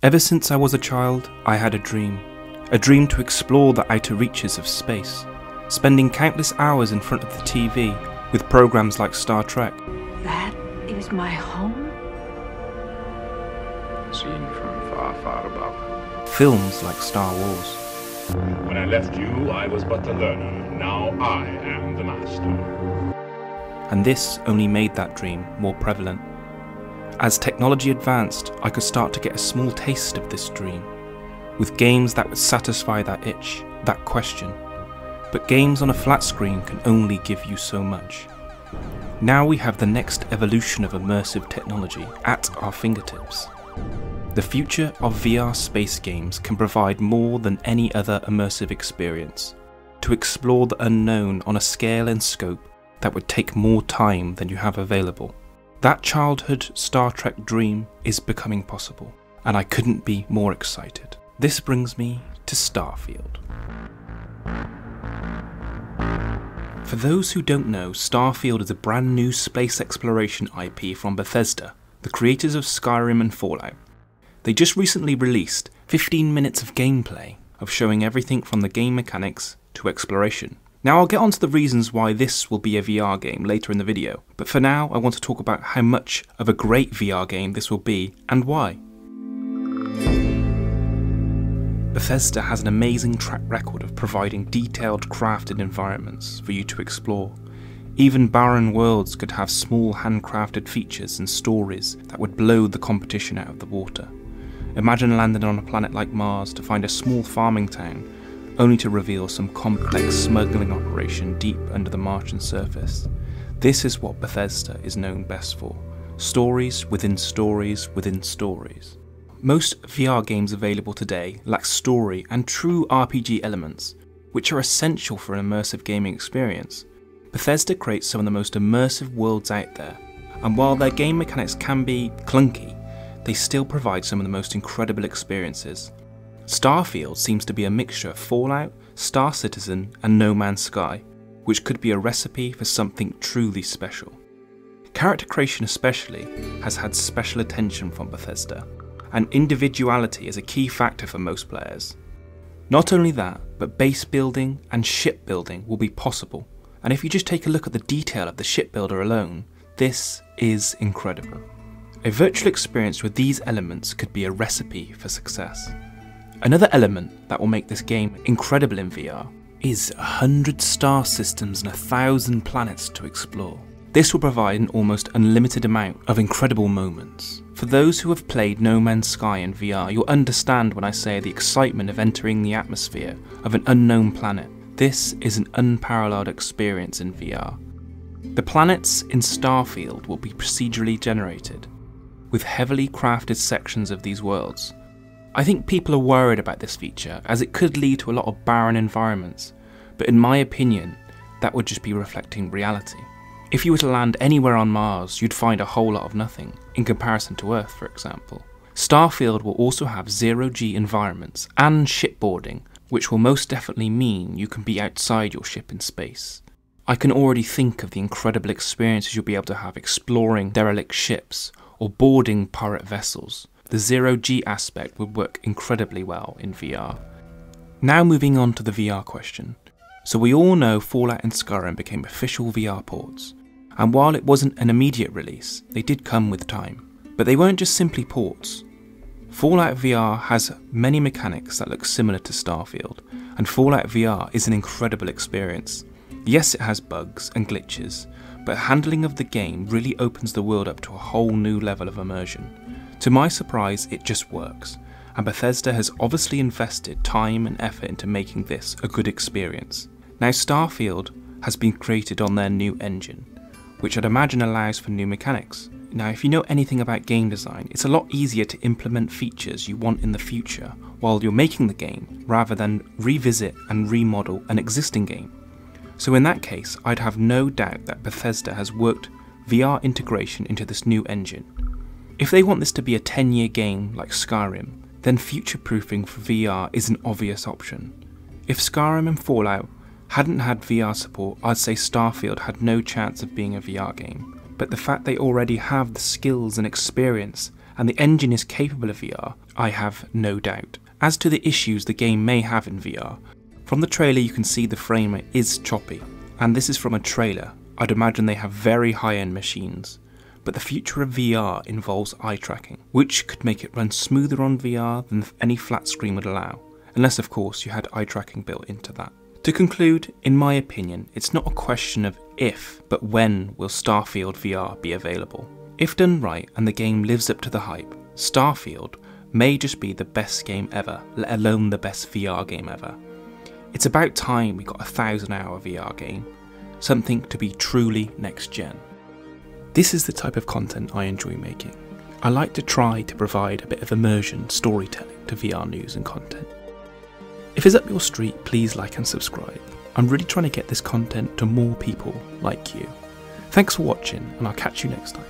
Ever since I was a child, I had a dream to explore the outer reaches of space, spending countless hours in front of the TV with programs like Star Trek. That is my home? Seen from far, far above. Films like Star Wars. When I left you, I was but the learner. Now I am the master. And this only made that dream more prevalent. As technology advanced, I could start to get a small taste of this dream, with games that would satisfy that itch, that question. But games on a flat screen can only give you so much. Now we have the next evolution of immersive technology at our fingertips. The future of VR space games can provide more than any other immersive experience, to explore the unknown on a scale and scope that would take more time than you have available. That childhood Star Trek dream is becoming possible, and I couldn't be more excited. This brings me to Starfield. For those who don't know, Starfield is a brand new space exploration IP from Bethesda, the creators of Skyrim and Fallout. They just recently released 15 minutes of gameplay of showing everything from the game mechanics to exploration. Now I'll get onto the reasons why this will be a VR game later in the video, but for now I want to talk about how much of a great VR game this will be and why. Bethesda has an amazing track record of providing detailed crafted environments for you to explore. Even barren worlds could have small handcrafted features and stories that would blow the competition out of the water. Imagine landing on a planet like Mars to find a small farming town, only to reveal some complex smuggling operation deep under the Martian surface. This is what Bethesda is known best for. Stories within stories within stories. Most VR games available today lack story and true RPG elements, which are essential for an immersive gaming experience. Bethesda creates some of the most immersive worlds out there, and while their game mechanics can be clunky, they still provide some of the most incredible experiences. Starfield seems to be a mixture of Fallout, Star Citizen and No Man's Sky, which could be a recipe for something truly special. Character creation especially has had special attention from Bethesda, and individuality is a key factor for most players. Not only that, but base building and ship building will be possible, and if you just take a look at the detail of the shipbuilder alone, this is incredible. A virtual experience with these elements could be a recipe for success. Another element that will make this game incredible in VR is 100 star systems and 1,000 planets to explore. This will provide an almost unlimited amount of incredible moments. For those who have played No Man's Sky in VR, you'll understand when I say the excitement of entering the atmosphere of an unknown planet. This is an unparalleled experience in VR. The planets in Starfield will be procedurally generated, with heavily crafted sections of these worlds. I think people are worried about this feature as it could lead to a lot of barren environments, but in my opinion, that would just be reflecting reality. If you were to land anywhere on Mars, you'd find a whole lot of nothing, in comparison to Earth for example. Starfield will also have zero-G environments and shipboarding, which will most definitely mean you can be outside your ship in space. I can already think of the incredible experiences you'll be able to have exploring derelict ships or boarding pirate vessels. The zero-G aspect would work incredibly well in VR. Now moving on to the VR question. So we all know Fallout and Skyrim became official VR ports, and while it wasn't an immediate release, they did come with time. But they weren't just simply ports. Fallout VR has many mechanics that look similar to Starfield, and Fallout VR is an incredible experience. Yes, it has bugs and glitches, but handling of the game really opens the world up to a whole new level of immersion. To my surprise, it just works, and Bethesda has obviously invested time and effort into making this a good experience. Now Starfield has been created on their new engine, which I'd imagine allows for new mechanics. Now if you know anything about game design, it's a lot easier to implement features you want in the future while you're making the game, rather than revisit and remodel an existing game. So in that case, I'd have no doubt that Bethesda has worked VR integration into this new engine. If they want this to be a 10-year game like Skyrim, then future-proofing for VR is an obvious option. If Skyrim and Fallout hadn't had VR support, I'd say Starfield had no chance of being a VR game. But the fact they already have the skills and experience and the engine is capable of VR, I have no doubt. As to the issues the game may have in VR, from the trailer you can see the frame rate is choppy, and this is from a trailer. I'd imagine they have very high-end machines, but the future of VR involves eye tracking, which could make it run smoother on VR than any flat screen would allow, unless of course you had eye tracking built into that. To conclude, in my opinion, it's not a question of if, but when will Starfield VR be available. If done right and the game lives up to the hype, Starfield may just be the best game ever, let alone the best VR game ever. It's about time we got a 1,000-hour VR game, something to be truly next gen. This is the type of content I enjoy making. I like to try to provide a bit of immersion storytelling to VR news and content. If it's up your street, please like and subscribe. I'm really trying to get this content to more people like you. Thanks for watching, and I'll catch you next time.